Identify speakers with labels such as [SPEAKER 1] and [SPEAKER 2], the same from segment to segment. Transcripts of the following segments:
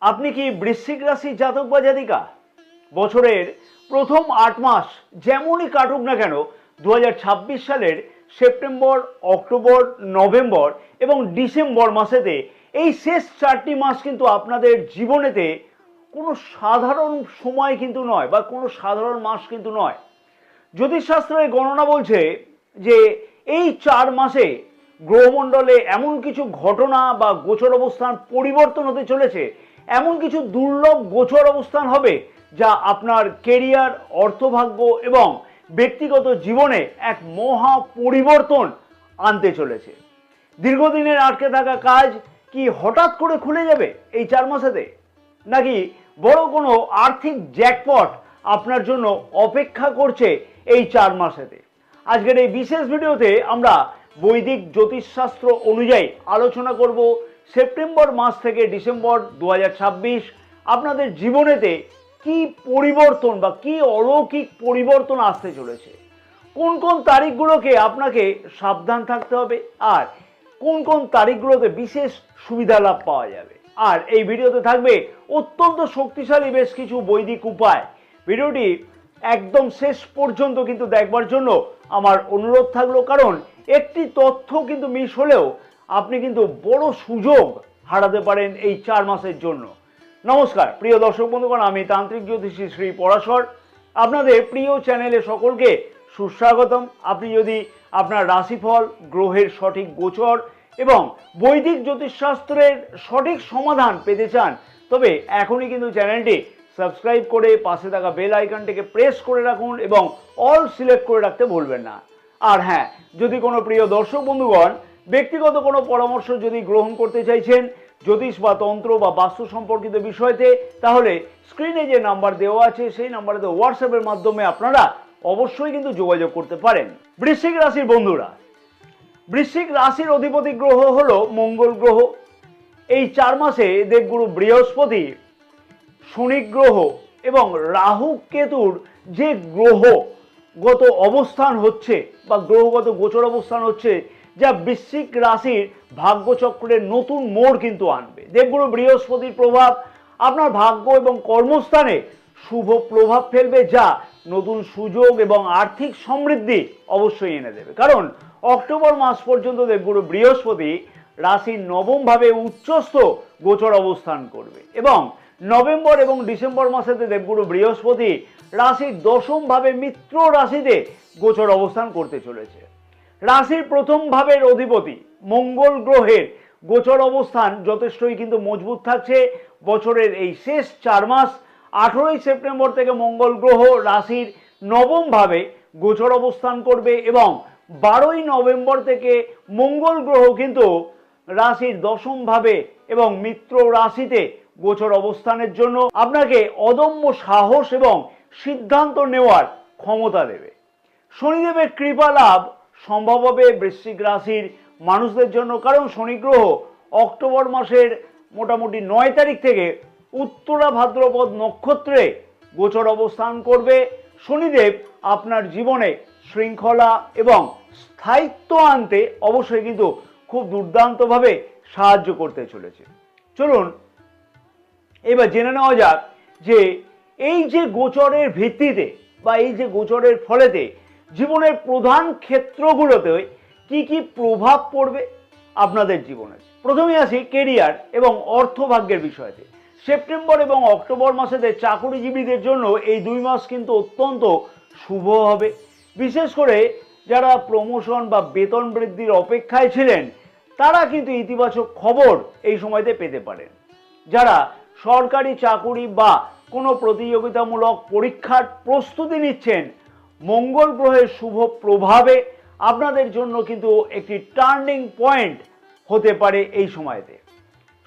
[SPEAKER 1] আপনি কি বৃশ্চিক রাশির জাতক বা জাতিকা? বছরের প্রথম 8 মাস যেমনই কাটুক না কেন 2026 সালের সেপ্টেম্বর, অক্টোবর, নভেম্বর এবং ডিসেম্বর মাসেতে এই শেষ 4টি মাস কিন্তু আপনাদের জীবনেতে কোনো সাধারণ সময় কিন্তু নয় বা কোনো সাধারণ মাস কিন্তু নয়। জ্যোতিষশাস্ত্রের গণনা বলছে যে এই 4 মাসে গ্রহমণ্ডলে এমন কিছু ঘটনা বা গোচর অবস্থান পরিবর্তন হতে চলেছে, এমন কিছু দুর্লভ গোচর অবস্থান হবে যা আপনার কেরিয়ার, অর্থভাগ্য এবং ব্যক্তিগত জীবনে এক মহা পরিবর্তন আনতে চলেছে। দীর্ঘদিনের আটকে থাকা কাজ কি হঠাৎ করে খুলে যাবে এই 4 মাসেতে, নাকি বড় কোনো আর্থিক জ্যাকপট আপনার জন্য অপেক্ষা করছে এই 4 মাসেতে? আজকের এই বিশেষ ভিডিওতে আমরা বৈদিক জ্যোতিষশাস্ত্র অনুযায়ী আলোচনা করব সেপ্টেম্বর মাস থেকে ডিসেম্বর 2026 আপনাদের জীবনেতে কি পরিবর্তন বা কি অলৌকিক পরিবর্তন আসতে চলেছে, কোন কোন তারিখগুলোকে আপনাকে সাবধান থাকতে হবে আর কোন কোন তারিখগুলোতে বিশেষ সুবিধা লাভ পাওয়া যাবে। আর এই ভিডিওতে থাকবে অত্যন্ত শক্তিশালী বেশ কিছু বৈদিক উপায়। ভিডিওটি একদম শেষ পর্যন্ত কিন্তু দেখবার জন্য আমার অনুরোধ থাকলো, কারণ একটি তথ্য কিন্তু মিস হলেও আপনি কিন্তু বড় সুযোগ হারাতে পারেন এই 4 মাসের জন্য। নমস্কার প্রিয় দর্শক বন্ধুগণ, আমি তান্ত্রিক জ্যোতিষী শ্রী পরাশর আপনাদের প্রিয় চ্যানেলে সকলকে সুস্বাগতম। আপনি যদি আপনার রাশিফল, গ্রহের সঠিক গোচর এবং বৈদিক জ্যোতিষশাস্ত্রের সঠিক সমাধান পেতে চান, তবে এখনই কিন্তু চ্যানেলটি সাবস্ক্রাইব করে পাশে থাকা বেল আইকনটিকে প্রেস করে রাখুন এবং অল সিলেক্ট করে রাখতে ভুলবেন না। আর হ্যাঁ, যদি কোনো প্রিয় দর্শক বন্ধুগণ ব্যক্তিগত কোনো পরামর্শ যদি গ্রহণ করতে চাইছেন জ্যোতিষ বা তন্ত্র বা বাস্তু সম্পর্কিত বিষয়তে, তাহলে স্ক্রিনে যে নাম্বার দেওয়া আছে সেই নাম্বারেতে হোয়াটসঅ্যাপের মাধ্যমে আপনারা অবশ্যই কিন্তু যোগাযোগ করতে পারেন। বৃশ্চিক রাশির বন্ধুরা, বৃশ্চিক রাশির অধিপতি গ্রহ হলো মঙ্গল গ্রহ। এই 4 মাসে দেবগুরু বৃহস্পতি, শনি গ্রহ এবং রাহু কেতুর যে গ্রহগত অবস্থান হচ্ছে বা গ্রহগত গোচর অবস্থান হচ্ছে, যা বৃশ্চিক রাশির ভাগ্যচক্রের নতুন মোড় কিন্তু আনবে। দেবগুরু বৃহস্পতির প্রভাব আপনার ভাগ্য এবং কর্মস্থানে শুভ প্রভাব ফেলবে, যা নতুন সুযোগ এবং আর্থিক সমৃদ্ধি অবশ্যই এনে দেবে। কারণ অক্টোবর মাস পর্যন্ত দেবগুরু বৃহস্পতি রাশির নবম ভাবে উচ্চস্থ গোচর অবস্থান করবে এবং নভেম্বর এবং ডিসেম্বর মাসেতে দেবগুরু বৃহস্পতি রাশির দশম ভাবে মিত্র রাশিতে গোচর অবস্থান করতে চলেছে। রাশির প্রথম ভাবের অধিপতি মঙ্গল গ্রহের গোচর অবস্থান যথেষ্টই কিন্তু মজবুত থাকছে বছরের এই শেষ 4 মাস। 18ই সেপ্টেম্বর থেকে মঙ্গল গ্রহ রাশির নবম ভাবে গোচর অবস্থান করবে এবং 12ই নভেম্বর থেকে মঙ্গল গ্রহ কিন্তু রাশির দশম ভাবে এবং মিত্র রাশিতে গোচর অবস্থানের জন্য আপনাকে অদম্য সাহস এবং সিদ্ধান্ত নেওয়ার ক্ষমতা দেবে। শনিদেবের কৃপা লাভ সম্ভব হবে বৃশ্চিক রাশির মানুষদের জন্য, কারণ শনি গ্রহ অক্টোবর মাসের মোটামুটি 9 তারিখ থেকে উত্তরা ভাদ্রপদ নক্ষত্রে গোচর অবস্থান করবে। শনিদেব আপনার জীবনে শৃঙ্খলা এবং স্থায়িত্ব আনতে অবশ্যই কিন্তু খুব দুর্দান্তভাবে সাহায্য করতে চলেছে। চলুন এবার জেনে নেওয়া যাক যে এই যে গোচরের ভিত্তিতে বা এই যে গোচরের ফলেতে জীবনের প্রধান ক্ষেত্রগুলোতে কি কি প্রভাব পড়বে আপনাদের জীবনে। প্রথমে আসি কেরিয়ার এবং অর্থভাগ্যের বিষয়তে। সেপ্টেম্বর এবং অক্টোবর মাসেতে চাকুরিজীবীদের জন্য এই 2 মাস কিন্তু অত্যন্ত শুভ হবে। বিশেষ করে যারা প্রমোশন বা বেতন বৃদ্ধির অপেক্ষায় ছিলেন, তারা কিন্তু ইতিবাচক খবর এই সময়তে পেতে পারেন। যারা সরকারি চাকুরি বা কোনো প্রতিযোগিতামূলক পরীক্ষার প্রস্তুতি নিচ্ছেন, মঙ্গল গ্রহের শুভ প্রভাবে আপনাদের জন্য কিন্তু একটি টার্নিং পয়েন্ট হতে পারে এই সময়তে।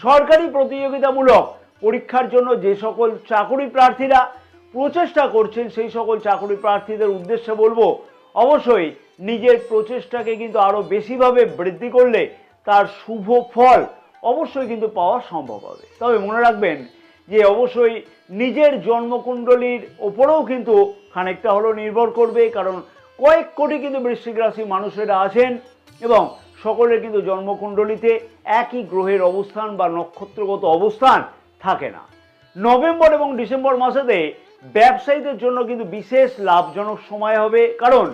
[SPEAKER 1] সরকারি প্রতিযোগিতামূলক পরীক্ষার জন্য যে সকল চাকুরি প্রার্থীরা প্রচেষ্টা করছেন, সেই সকল চাকুরি প্রার্থীদের উদ্দেশ্যে বলবো, অবশ্যই নিজের প্রচেষ্টাকে কিন্তু আরো বেশিভাবে বৃদ্ধি করলে তার শুভ ফল অবশ্যই কিন্তু পাওয়া সম্ভব হবে। তবে মনে রাখবেন যে অবশ্যই নিজের জন্মকুণ্ডলীর ওপরেও কিন্তু খানিকটা হলেও নির্ভর করবে, কারণ কয়েক কোটি কিন্তু বৃশ্চিক রাশি মানুষেরা আছেন এবং সকলের কিন্তু জন্মকুণ্ডলীতে একই গ্রহের অবস্থান বা নক্ষত্রগত অবস্থান থাকে না। নভেম্বর এবং ডিসেম্বর মাসেতে ব্যবসায়ীদের জন্য কিন্তু বিশেষ লাভজনক সময় হবে, কারণ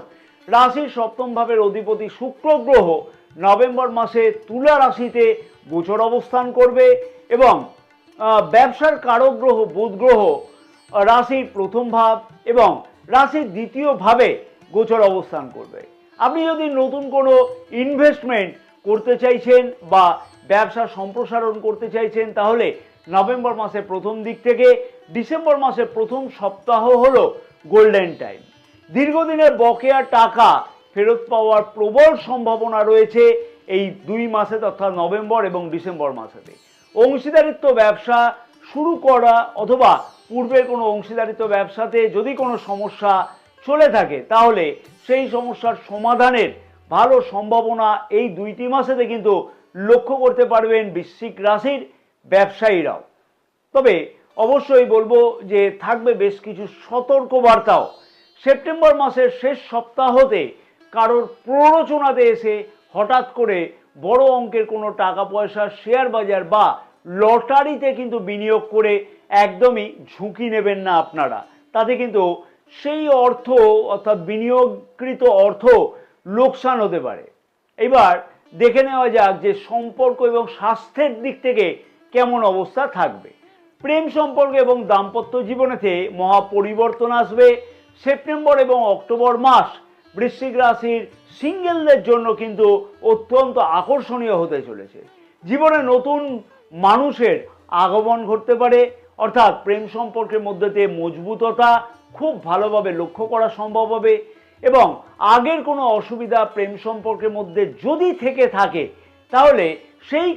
[SPEAKER 1] রাশির সপ্তম ভাবের অধিপতি শুক্র গ্রহ নভেম্বর মাসে তুলা রাশিতে গোচর অবস্থান করবে এবং ব্যবসার কারক গ্রহ বুধ গ্রহ রাশির প্রথম ভাব এবং রাশির দ্বিতীয় ভাবে গোচর অবস্থান করবে। আপনি যদি নতুন কোনো ইনভেস্টমেন্ট করতে চাইছেন বা ব্যবসা সম্প্রসারণ করতে চাইছেন, তাহলে নভেম্বর মাসের প্রথম দিক থেকে ডিসেম্বর মাসের প্রথম সপ্তাহ হলো গোল্ডেন টাইম। দীর্ঘদিনের বকেয়া টাকা ফেরত পাওয়ার প্রবল সম্ভাবনা রয়েছে এই 2 মাসে, অর্থাৎ নভেম্বর এবং ডিসেম্বর মাসেতে। অংশীদারিত্ব ব্যবসা শুরু করা অথবা পূর্বের কোনো অংশীদারিত্ব ব্যবসাতে যদি কোনো সমস্যা চলে থাকে, তাহলে সেই সমস্যার সমাধানের ভালো সম্ভাবনা এই 2টি মাসেতে কিন্তু লক্ষ্য করতে পারবেন বৃশ্চিক রাশির ব্যবসায়ীরাও। তবে অবশ্যই বলবো যে থাকবে বেশ কিছু সতর্কবার্তাও। সেপ্টেম্বর মাসের শেষ সপ্তাহতে কারোর প্ররোচনাতে এসে হঠাৎ করে বড় অঙ্কের কোনো টাকা পয়সা শেয়ার বাজার বা লটারিতে কিন্তু বিনিয়োগ করে একদমই ঝুঁকি নেবেন না আপনারা। তাতে কিন্তু সেই অর্থ অর্থাৎ বিনিয়োগকৃত অর্থ লোকসান হতে পারে। এবার দেখে নেওয়া যাক যে সম্পর্ক এবং স্বাস্থ্যের দিক থেকে কেমন অবস্থা থাকবে। প্রেম সম্পর্ক এবং দাম্পত্য জীবনেতে মহা পরিবর্তন আসবে। সেপ্টেম্বর এবং অক্টোবর মাস বৃশ্চিক রাশির সিঙ্গেলদের জন্য কিন্তু অত্যন্ত আকর্ষণীয় হতে চলেছে। জীবনে নতুন মানুষের আগমন ঘটতে পারে, অর্থাৎ প্রেম সম্পর্কের মধ্যে দিয়ে মজবুততা খুব ভালোভাবে লক্ষ্য করা সম্ভব হবে এবং আগের কোনো অসুবিধা প্রেম সম্পর্কের মধ্যে যদি থেকে থাকে, তাহলে সেই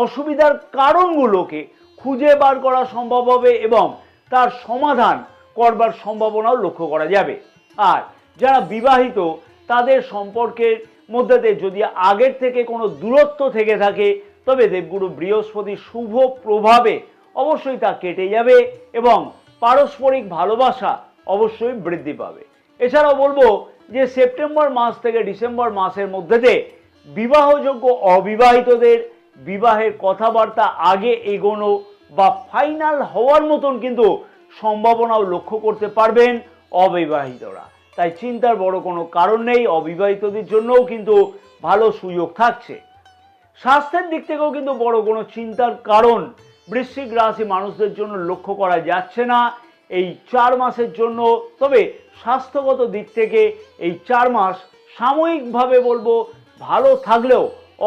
[SPEAKER 1] অসুবিধার কারণগুলোকে খুঁজে বার করা সম্ভব হবে এবং তার সমাধান করবার সম্ভাবনাও লক্ষ্য করা যাবে। আর যারা বিবাহিত, তাদের সম্পর্কের মধ্যে যদি আগের থেকে কোনো দূরত্ব থেকে থাকে, তবে দেবগুরু বৃহস্পতির শুভ প্রভাবে অবশ্যই তা কেটে যাবে এবং পারস্পরিক ভালোবাসা অবশ্যই বৃদ্ধি পাবে। এছাড়াও বলবো যে সেপ্টেম্বর মাস থেকে ডিসেম্বর মাসের মধ্যে বিবাহযোগ্য অবিবাহিতদের বিবাহের কথাবার্তা আগে এগোনো বা ফাইনাল হওয়ার মতন কিন্তু সম্ভাবনাও লক্ষ্য করতে পারবেন অবিবাহিতরা। তাই চিন্তার বড় কোনো কারণ নেই, অবিবাহিতদের জন্যও কিন্তু ভালো সুযোগ থাকছে। স্বাস্থ্যের দিক থেকেও কিন্তু বড় কোনো চিন্তার কারণ বৃশ্চিক রাশি মানুষদের জন্য লক্ষ্য করা যাচ্ছে না এই 4 মাসের জন্য। তবে স্বাস্থ্যগত দিক থেকে এই 4 মাস সাময়িকভাবে বলবো ভালো থাকলেও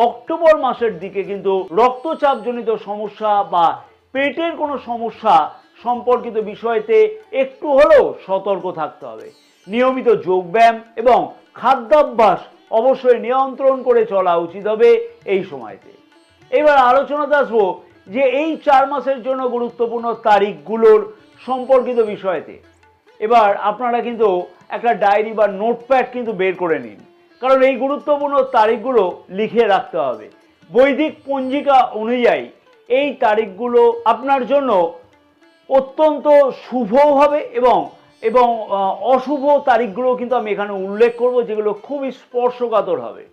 [SPEAKER 1] অক্টোবর মাসের দিকে কিন্তু রক্তচাপজনিত সমস্যা বা পেটের কোনো সমস্যা সম্পর্কিত বিষয়তে একটু হলেও সতর্ক থাকতে হবে। নিয়মিত যোগব্যায়াম এবং খাদ্যাভ্যাস অবশ্যই নিয়ন্ত্রণ করে চলা উচিত হবে এই সময়তে। এবার আলোচনাতে আসবো যে এই 4 মাসের জন্য গুরুত্বপূর্ণ তারিখগুলোর সম্পর্কিত বিষয়তে। এবার আপনারা কিন্তু একটা ডায়েরি বা নোটপ্যাড কিন্তু বের করে নিন, কারণ এই গুরুত্বপূর্ণ তারিখগুলো লিখে রাখতে হবে। বৈদিক পঞ্জিকা অনুযায়ী এই তারিখগুলো আপনার জন্য অত্যন্ত শুভ হবে এবং এবং অশুভ তারিখগুলো কিন্তু আমি এখানে উল্লেখ করব, যেগুলো খুবই স্পর্শকাতর হবে।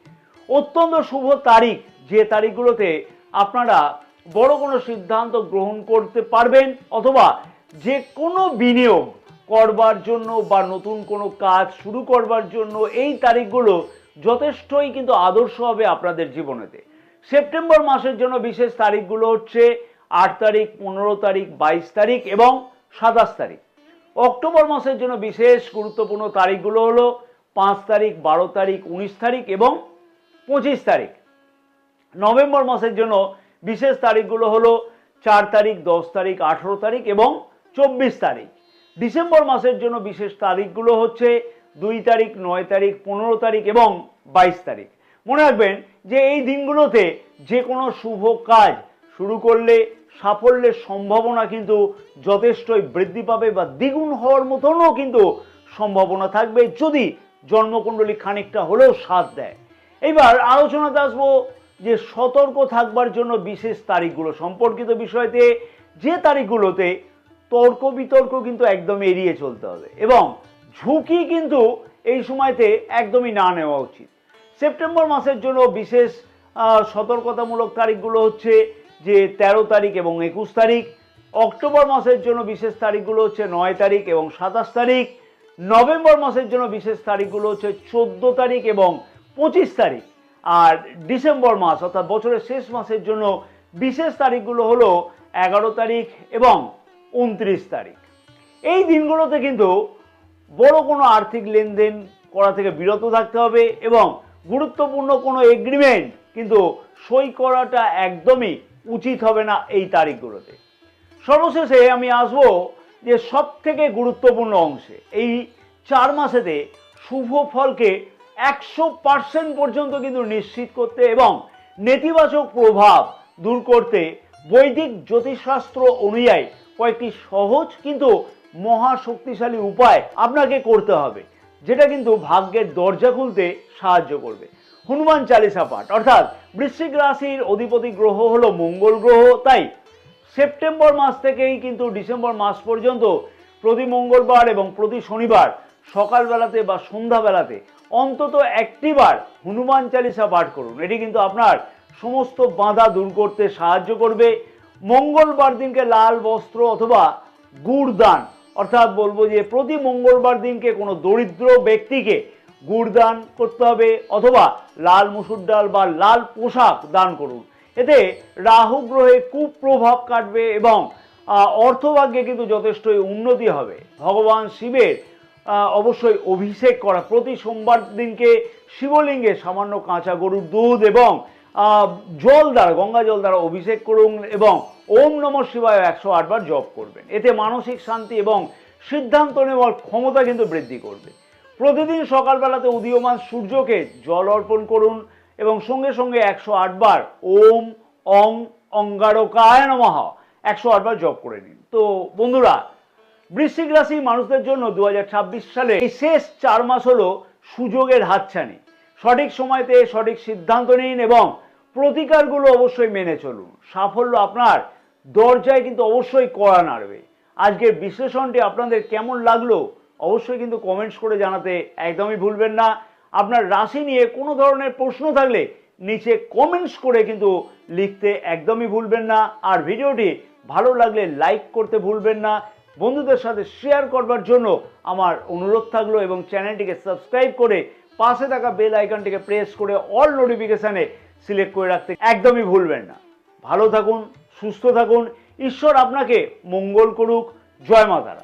[SPEAKER 1] অত্যন্ত শুভ তারিখ যে তারিখগুলোতে আপনারা বড় কোনো সিদ্ধান্ত গ্রহণ করতে পারবেন অথবা যে কোনো বিনিয়োগ করবার জন্য বা নতুন কোনো কাজ শুরু করবার জন্য এই তারিখগুলো যথেষ্টই কিন্তু আদর্শ হবে আপনাদের জীবনেতে। সেপ্টেম্বর মাসের জন্য বিশেষ তারিখগুলো হচ্ছে 8 তারিখ, 15 তারিখ, 22 তারিখ এবং 27 তারিখ। অক্টোবর মাসের জন্য বিশেষ গুরুত্বপূর্ণ তারিখগুলো হলো 5 তারিখ, 12 তারিখ, 19 তারিখ এবং 25 তারিখ। নভেম্বর মাসের জন্য বিশেষ তারিখগুলো হলো 4 তারিখ, 10 তারিখ, 18 তারিখ এবং 24 তারিখ। ডিসেম্বর মাসের জন্য বিশেষ তারিখগুলো হচ্ছে 2 তারিখ, 9 তারিখ, 15 তারিখ এবং 22 তারিখ। মনে রাখবেন যে এই দিনগুলোতে যে কোনো শুভ কাজ শুরু করলে সাফল্যের সম্ভাবনা কিন্তু যথেষ্টই বৃদ্ধি পাবে বা দ্বিগুণ হওয়ার মতনও কিন্তু সম্ভাবনা থাকবে যদি জন্মকুণ্ডলী খানিকটা হলেও সাথ দেয়। এবার আলোচনাতে আসবো যে সতর্ক থাকবার জন্য বিশেষ তারিখগুলো সম্পর্কিত বিষয়তে, যে তারিখগুলোতে তর্ক বিতর্ক কিন্তু একদম এড়িয়ে চলতে হবে এবং ঝুঁকি কিন্তু এই সময়তে একদমই না নেওয়া উচিত। সেপ্টেম্বর মাসের জন্য বিশেষ সতর্কতামূলক তারিখগুলো হচ্ছে যে 13 তারিখ এবং 21 তারিখ, অক্টোবর মাসের জন্য বিশেষ তারিখগুলো হচ্ছে 9 তারিখ এবং 27 তারিখ। নভেম্বর মাসের জন্য বিশেষ তারিখগুলো হচ্ছে 14 তারিখ এবং 25 তারিখ। আর ডিসেম্বর মাস অর্থাৎ বছরের শেষ মাসের জন্য বিশেষ তারিখগুলো হলো 11 তারিখ এবং 29 তারিখ। এই দিনগুলোতে কিন্তু বড় কোনো আর্থিক লেনদেন করা থেকে বিরত থাকতে হবে এবং গুরুত্বপূর্ণ কোনো এগ্রিমেন্ট কিন্তু সই করাটা একদমই উচিত হবে না এই তারিখগুলোতে। সর্বশেষে আমি আসব যে সব থেকে গুরুত্বপূর্ণ অংশে। এই 4 মাসেতে শুভ ফলকে 100% পর্যন্ত কিন্তু নিশ্চিত করতে এবং নেতিবাচক প্রভাব দূর করতে বৈদিক জ্যোতিষশাস্ত্র অনুযায়ী কয়েকটি সহজ কিন্তু মহা শক্তিশালী উপায় আপনাকে করতে হবে, যেটা কিন্তু ভাগ্যের দরজা খুলতে সাহায্য করবে। হনুমান চালিসা পাঠ, অর্থাৎ বৃশ্চিক রাশির অধিপতি গ্রহ হলো মঙ্গল গ্রহ। তাই সেপ্টেম্বর মাস থেকেই কিন্তু ডিসেম্বর মাস পর্যন্ত প্রতি মঙ্গলবার এবং প্রতি শনিবার সকালবেলাতে বা সন্ধ্যাবেলাতে অন্তত একটিবার হনুমান চালিসা পাঠ করুন। এটি কিন্তু আপনার সমস্ত বাধা দূর করতে সাহায্য করবে। মঙ্গলবার দিনকে লাল বস্ত্র অথবা গুড় দান, অর্থাৎ বলবো যে প্রতি মঙ্গলবার দিনকে কোনো দরিদ্র ব্যক্তিকে গুড় দান করতে হবে অথবা লাল মুসুর ডাল বা লাল পোশাক দান করুন। এতে রাহু গ্রহে কুপ্রভাব কাটবে এবং অর্থভাগ্যে কিন্তু যথেষ্টই উন্নতি হবে। ভগবান শিবের অবশ্যই অভিষেক করা, প্রতি সোমবার দিনকে শিবলিঙ্গে সামান্য কাঁচা গরুর দুধ এবং জল দ্বারা, গঙ্গা জল দ্বারা অভিষেক করুন এবং ওম নমঃ শিবায় 108 বার জপ করবেন। এতে মানসিক শান্তি এবং সিদ্ধান্ত নেওয়ার ক্ষমতা কিন্তু বৃদ্ধি করবে। প্রতিদিন সকালবেলাতে উদীয়মান সূর্যকে জল অর্পণ করুন এবং সঙ্গে সঙ্গে 108 বার ওম অং অঙ্গারকায় নমঃ 108 বার জপ করে নিন। তো বন্ধুরা, বৃশ্চিক রাশি মানুষদের জন্য 2026 সালে এই শেষ 4 মাস হলো সুযোগের হাতছানি। সঠিক সময়তে সঠিক সিদ্ধান্ত নিন এবং প্রতিকারগুলো অবশ্যই মেনে চলুন। সাফল্য আপনার দরজায় কিন্তু অবশ্যই কড়া নাড়বে। আজকের বিশ্লেষণটি আপনাদের কেমন লাগলো অবশ্যই কিন্তু কমেন্টস করে জানাতে একদমই ভুলবেন না। আপনার রাশি নিয়ে কোনো ধরনের প্রশ্ন থাকলে নিচে কমেন্টস করে কিন্তু লিখতে একদমই ভুলবেন না। আর ভিডিওটি ভালো লাগলে লাইক করতে ভুলবেন না। বন্ধুদের সাথে শেয়ার করবার জন্য আমার অনুরোধ থাকলো এবং চ্যানেলটিকে সাবস্ক্রাইব করে পাশে থাকা বেল আইকনটিকে প্রেস করে অল নোটিফিকেশানে সিলেক্ট করে রাখতে একদমই ভুলবেন না। ভালো থাকুন, সুস্থ থাকুন, ঈশ্বর আপনাকে মঙ্গল করুক। জয় মা তারা।